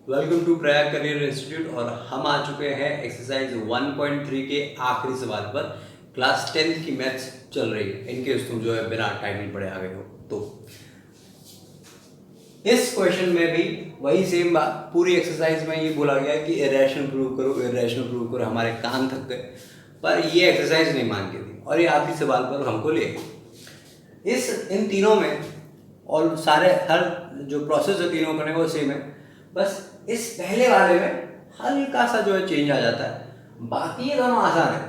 Welcome to Prayag career institute. और हम आ चुके हैं एक्सरसाइज 1.3 के आखिरी सवाल पर। क्लास 10th की मैथ्स चल रही है, इनकेस तुम जो है बिना टाइमिंग पढ़े आ गए हो तो इस क्वेश्चन में भी वही सेम बात। पूरी एक्सरसाइज में ये बोला गया है कि इरेशनल प्रूव करो, इरेशनल प्रूव करो। हमारे कान थक गए, पर ये एक्सरसाइज नहीं मान के दी और ये आखिरी सवाल पर हमको ले गए। इन तीनों में और सारे हर जो प्रोसेस है तीनों करने वो सेम है, बस इस पहले वाले में हल्का सा जो है चेंज आ जाता है। बाकी ये दोनों आसान है,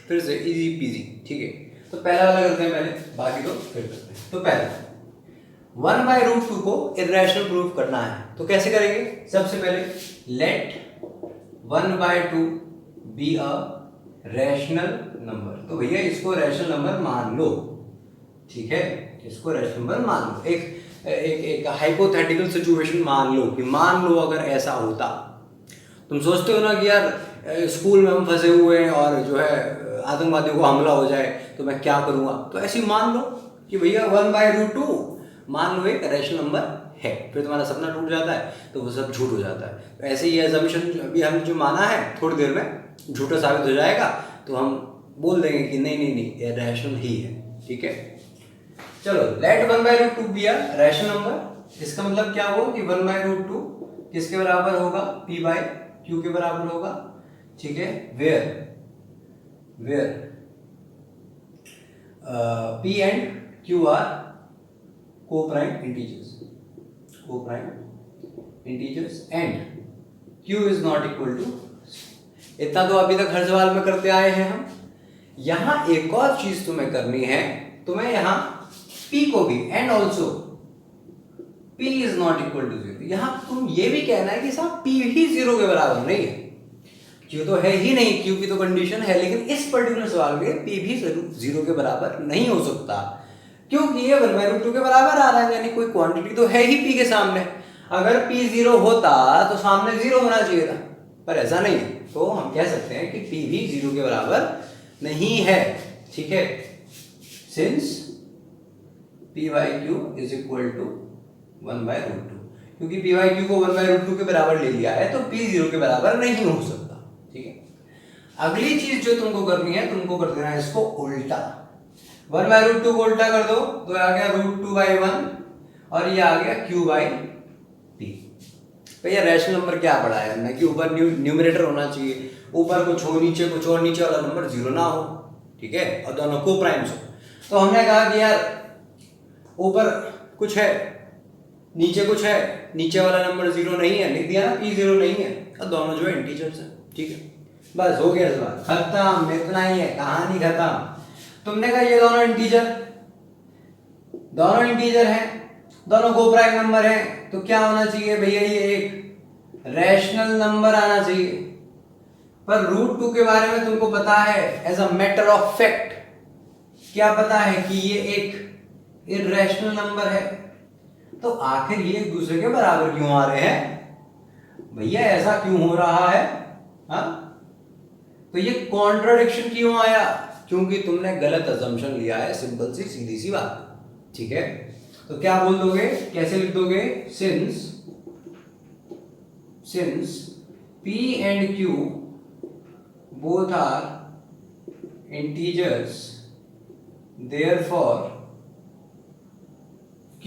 फिर से इजी पीजी। ठीक है, तो पहला वाला करते हैं पहले, बाकी तो फिर करते हैं। तो पहले 1/√2 को इरेशनल प्रूव करना है, तो कैसे करेंगे? सबसे पहले let 1/2 be a rational number. तो भैया इसको रैशनल नंबर मान लो। ठीक है, इसको रैशनल नंबर मान लो। एक हाइपोथेटिकल सिचुएशन मान लो कि मान लो अगर ऐसा होता। तुम सोचते हो ना कि यार स्कूल में हम फंसे हुए हैं और जो है आतंकवादियों को हमला हो जाए तो मैं क्या करूँगा। तो ऐसे ही मान लो कि भैया 1/√2 मान लो एक रैशनल नंबर है, फिर तुम्हारा सपना टूट जाता है तो वो सब झूठ हो जाता है। तो ऐसे ही असम्पशन अभी हम जो माना है थोड़ी देर में झूठा साबित हो जाएगा, तो हम बोल देंगे कि नहीं नहीं नहीं ये रैशनल ही है। ठीक है, चलो let 1/√2 be a rational number. इसका मतलब क्या हुआ कि 1/√2 किसके बराबर होगा? p बाय q के बराबर होगा। ठीक है, where p and q are co-prime integers and q is not equal to। इतना तो अभी तक हर सवाल में करते आए हैं हम। यहां एक और चीज तुम्हें करनी है, तुम्हें यहां p को भी and also p is not equal to 0। यहां तुम ये भी कहना है कि साहब p ही 0 के बराबर नहीं है। q तो है ही नहीं, q की तो कंडीशन है, लेकिन इस पर्टिकुलर सवाल में p भी 0 के बराबर नहीं हो सकता, क्योंकि ये 1/√2 के बराबर आ रहा है, यानी कोई क्वांटिटी तो है ही p के सामने। अगर p 0 होता तो सामने 0 होना चाहिए था, पर ऐसा नहीं है। तो हम कह सकते हैं कि p भी 0 के बराबर नहीं है। ठीक है, since p by q is equal to 1/√2, क्योंकि p by q को 1/√2 के बराबर ले लिया है तो p 0 के बराबर नहीं हो सकता। ठीक है, अगली चीज जो तुमको करनी है, तुमको कर देना है इसको उल्टा। 1/√2 को उल्टा कर दो तो आ गया √2/1 और ये आ गया q/p। भैया रैशनल नंबर क्या पढ़ा है हमने कि ऊपर न्यूमरेटर होना चाहिए, ऊपर कुछ हो नीचे कुछ और, नीचे वाला नंबर 0 ना हो। ठीक है, और दोनों को प्राइम्स हो। तो हमने कहा कि यार ऊपर कुछ है नीचे कुछ है, नीचे वाला नंबर 0 नहीं है, लिख दिया ना p 0 नहीं है, और दोनों जो है इंटीजर्स हैं। ठीक है, बस हो गया सवाल खत्म, इतना ही है, कहानी खत्म। तुमने कहा ये दोनों इंटीजर हैं, दोनों को प्राइम नंबर है, तो क्या होना चाहिए भैया? ये एक रैशनल नंबर आना चाहिए। पर √2 के बारे में तुमको पता है as a matter of fact, क्या पता है कि ये एक इररेशनल नंबर है। तो आखिर ये एक दूसरे के बराबर क्यों आ रहे हैं भैया? ऐसा क्यों हो रहा है? हाँ, तो ये कॉन्ट्राडिक्शन क्यों आया? क्योंकि तुमने गलत अजम्पशन लिया है, सिंपल सी सीधी सी बात। ठीक है, तो क्या बोल दोगे, कैसे लिख दोगे? Since p and q both are integers, therefore q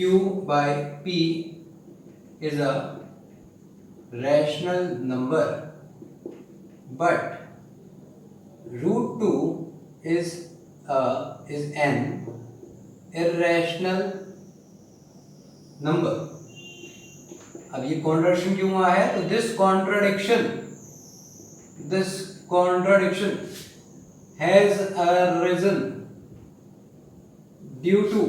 by p is a rational number, but √2 is an irrational number। अब ये कॉन्ट्रडिक्शन क्यों हुआ है? तो this contradiction has arisen due to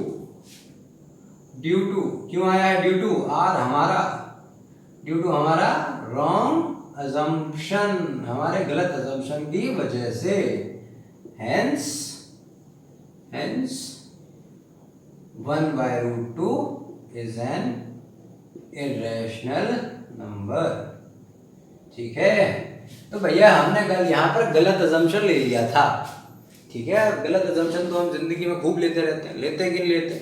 क्यों आया है? ड्यू टू हमारा रॉन्ग अजम्पशन, हमारे गलत अजम्पशन की वजह से। Hence 1/√2 is an irrational number. ठीक है, तो भैया हमने यहाँ पर गलत अजम्पशन ले लिया था। ठीक है, गलत अजम्पशन तो हम जिंदगी में खूब लेते रहते हैं, लेते कि नहीं लेते?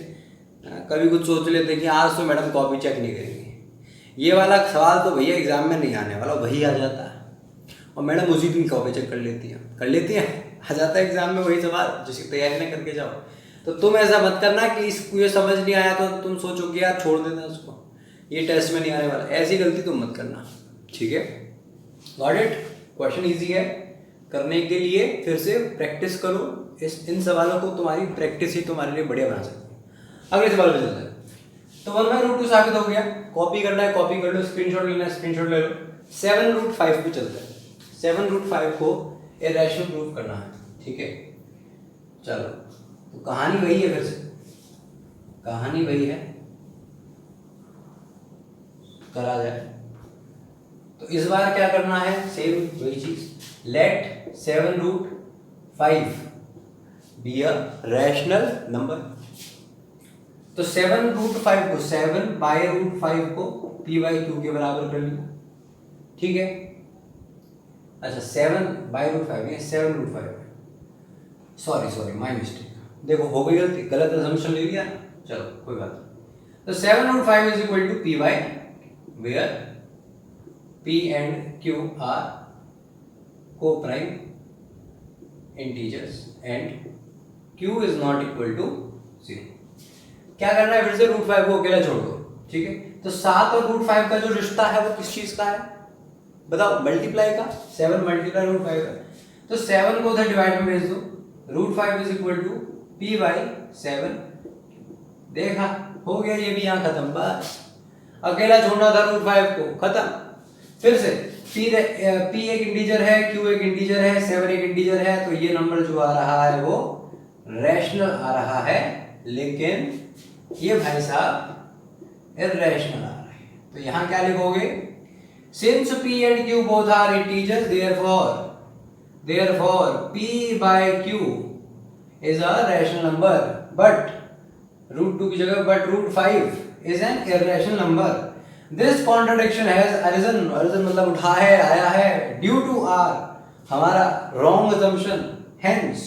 कभी कुछ सोच लेते कि आज तो मैडम कॉपी चेक नहीं करेंगे, ये वाला सवाल तो भैया एग्जाम में नहीं आने वाला, वही आ जाता है और मैडम उसी दिन कॉपी चेक कर लेती है आ जाता है एग्जाम में वही सवाल जिसकी तैयारी ना करके जाओ। तो तुम ऐसा मत करना कि इसको ये समझ नहीं आया तो तुम सोचो कि यार छोड़ देना उसको, ये टेस्ट में नहीं आने वाला। ऐसी गलती तुम मत करना, ठीक है। Got it? क्वेश्चन ईजी है, करने के लिए फिर से प्रैक्टिस करो। इन सवालों को तुम्हारी प्रैक्टिस ही तुम्हारे लिए बढ़िया बना सकती है। अगले सवाल पे चलते हैं। तो 1/√2 साबित हो गया, कॉपी करना है कॉपी कर लो, स्क्रीनशॉट लेना है स्क्रीनशॉट ले लो। 7√5 पे चलते हैं। 7√5 को इरेशनल प्रूफ करना है, ठीक है। चलो तो कहानी वही है, फिर से कहानी वही है, करा जाए। तो इस बार क्या करना है, सेम वही चीज, let 7√5 be a rational number. तो 7√5 को 7/√5 को p/q के बराबर कर लिया, ठीक है। अच्छा 7/√5 है, 7√5, सॉरी माय मिस्टेक, देखो हो गई गलती, गलत असम्पशन ले लिया, चलो कोई बात नहीं। तो 7/5 is equal to p/, where p and q are co prime integers and q is not equal to 0। क्या करना है, फिर से √5 को अकेला छोड़ दो, ठीक है। तो 7 और √5 का जो रिश्ता है वो किस चीज का है बताओ, मल्टीप्लाई का, 7 मल्टीप्लाई √5 का। तो 7 को उधर डिवाइड में भेज दो, √5 इज इक्वल टू p/7। देखा, हो गया ये भी यहाँ खत्म, बस अकेला छोड़ना था √5 को, खत्म। फिर से p एक इंटीजर है, q एक इंटीजर है, 7 एक इंटीजर है, तो ये नंबर जो आ रहा है वो रैशनल आ रहा है, लेकिन ये भाई साहब इररेशनल आ रहा है। तो यहां क्या लिखोगे, since p and q both are integers, therefore p/q is a rational number, but √2 की जगह but √5 is an irrational number. This contradiction has arisen मतलब उठा है, आया है, due to our हमारा wrong assumption, hence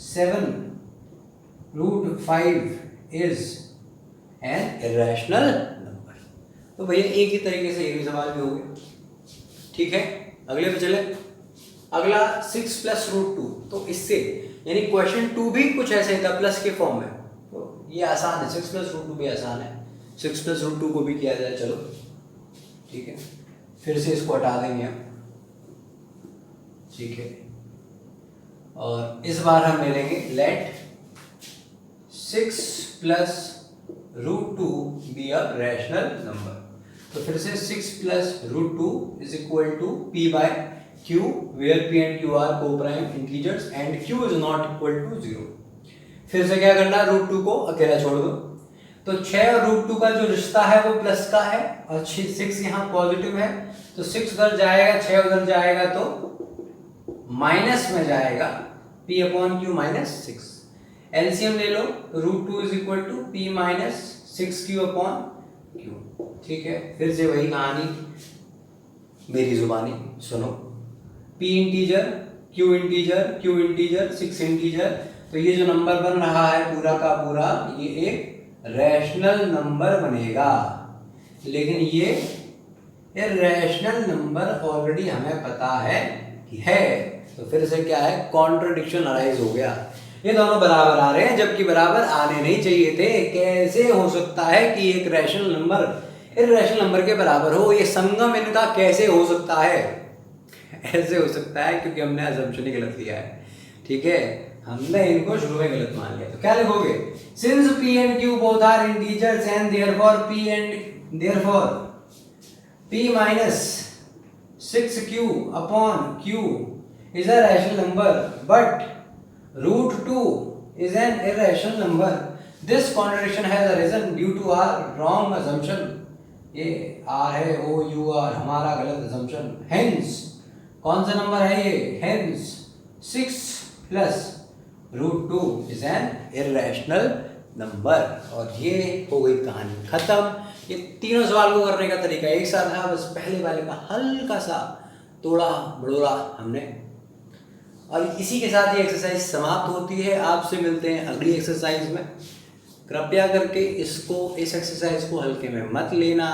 7√5 is an irrational number। तो भैया एक ही तरीके से ये भी सवाल भी हो गया, ठीक है। अगले पे चले, अगला 6 + √2। तो इससे यानी क्वेश्चन 2 भी कुछ ऐसे ही था, प्लस के फॉर्म में, तो ये आसान है, 6 + √2 भी आसान है। 6 + √2 को भी किया जाए, चलो ठीक है। फिर से इसको हटा देंगे हम, ठीक है। और इस बार हम ले लेंगे let 6 + √2 be a rational number. तो फिर से 6 + √2 is equal to p/q, where p and q are co prime integers and q is not equal to 0। फिर से क्या करना, √2 को अकेला छोड़ दो। तो 6 और √2 का जो रिश्ता है वो प्लस का है और 6 यहाँ पॉजिटिव है, तो 6 उधर जाएगा, 6 उधर जाएगा तो माइनस में जाएगा, p/q -6। एलसीएम ले लो, √2 is equal to p - 6q/q, ठीक है। फिर से वही कहानी, मेरी जुबानी सुनो, p integer, q integer, q integer, 6 integer, तो ये जो नंबर बन रहा है पूरा का पूरा ये एक रैशनल नंबर बनेगा, लेकिन ये इररेशनल नंबर ऑलरेडी हमें पता है कि है। तो फिर से क्या है, कॉन्ट्रडिक्शन अराइज हो गया, ये दोनों बराबर आ रहे हैं जबकि बराबर आने नहीं चाहिए थे। कैसे हो सकता है कि एक रैशनल नंबर इररेशनल नंबर के बराबर हो, ये संगम इनका कैसे हो सकता है? ऐसे हो सकता है क्योंकि हमने असम्पशन ही गलत लिया है, ठीक है, हमने इनको शुरू में गलत मान लिया। तो क्या लिखोगे, since p and q both are integers and therefore p - 6q/q is a rational number, but √2 is an irrational number. This contradiction has arisen due to our wrong assumption. ये r है, o u r हमारा गलत assumption, hence कौन सा number है ये, hence 6 + √2 is an irrational number। और ये हो गई कहानी खत्म। ये तीनों सवाल को करने का तरीका एक साथ था, बस पहले वाले का हल्का सा तोड़ा बड़ोड़ा हमने, और इसी के साथ ये एक्सरसाइज समाप्त होती है। आपसे मिलते हैं अगली एक्सरसाइज में। कृपया करके इस एक्सरसाइज को हल्के में मत लेना,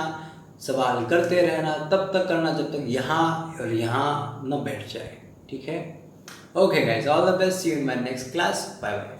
सवाल करते रहना, तब तक करना जब तक यहाँ और यहाँ न बैठ जाए। ठीक है, okay guys, all the best, see you in my next class, bye bye.